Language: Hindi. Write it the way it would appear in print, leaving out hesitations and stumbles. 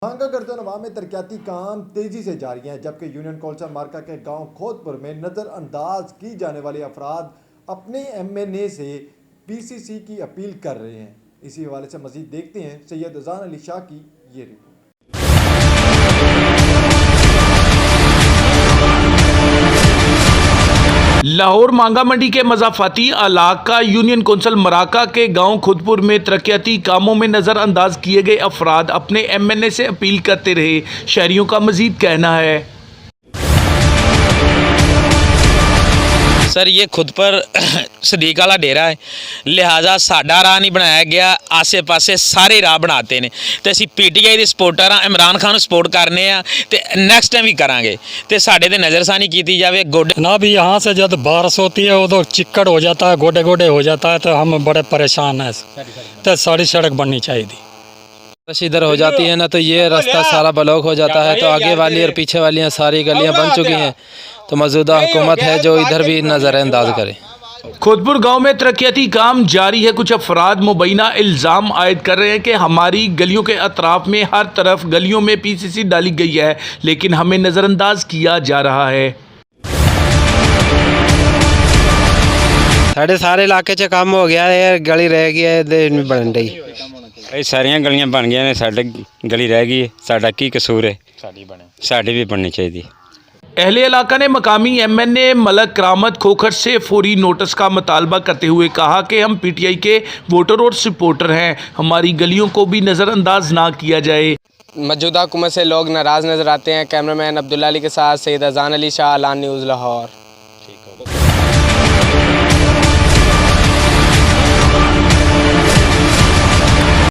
मांगा करते नवा में तरक्याती काम तेजी से जारी हैं, जबकि यूनियन कौंसल मार्का के गांव खोदपुर में नज़रअंदाज की जाने वाले अफराद अपने MNA से PCC की अपील कर रहे हैं। इसी हवाले से मजीद देखते हैं सैयद अजान अली शाह की ये रिपोर्ट। लाहौर मांगा मंडी के मज़ाफ़ाती इलाका यूनियन कौंसल मराका के गांव खुदपुर में तरक्याती कामों में नज़रअंदाज किए गए अफराद अपने MNA से अपील करते रहे। शहरियों का मजीद कहना है, सर ये खुद पर सदीक वाला डेरा है, लिहाजा साडा राह नहीं बनाया गया, आसे पासे सारे राह बनाते हैं। तो असी PTI के सपोर्टर हाँ, इमरान खान सपोर्ट करने तो नैक्सट टाइम भी करांगे तो साढ़े तो नज़रसानी की जाए। गोडे ना भी यहाँ से जब बारिश होती है उधर चिक्कड़ हो जाता है, गोडे गोडे हो जाता है, तो हम बड़े परेशान हैं। तो सारी सड़क बननी चाहिए थी। बस इधर हो जाती है ना तो ये रास्ता सारा ब्लॉक हो जाता है, तो आगे वाली और पीछे वाली सारी गलियां बन चुकी हैं। तो मौजूदा हुकूमत है जो इधर भी नज़रअंदाज करे। खुदपुर गांव में तरक्याती काम जारी है। कुछ अफराद मुबैना इल्ज़ाम आयद कर रहे हैं कि हमारी गलियों के अतराफ में हर तरफ गलियों में PCC डाली गई है, लेकिन हमें नज़रअंदाज किया जा रहा है। सारे इलाके च काम हो गया है, गली रह गई है बन रही। कई सारियां गलियां बन गई ने, साडे गली रह गई है। साडा की कसूर है? साडी भी बननी चाहिए। अहले इलाका ने मकामी MNA मलक करामत खोखर से फौरी नोटिस का मुतालबा करते हुए कहा कि हम PTI के वोटर और सपोर्टर हैं, हमारी गलियों को भी नज़रअंदाज ना किया जाए। मौजूदा हुकूमत से लोग नाराज़ नज़र आते हैं। कैमरामैन अब्दुल्ला अली के साथ सैयद अजान अली शाह, आलान न्यूज़, लाहौर।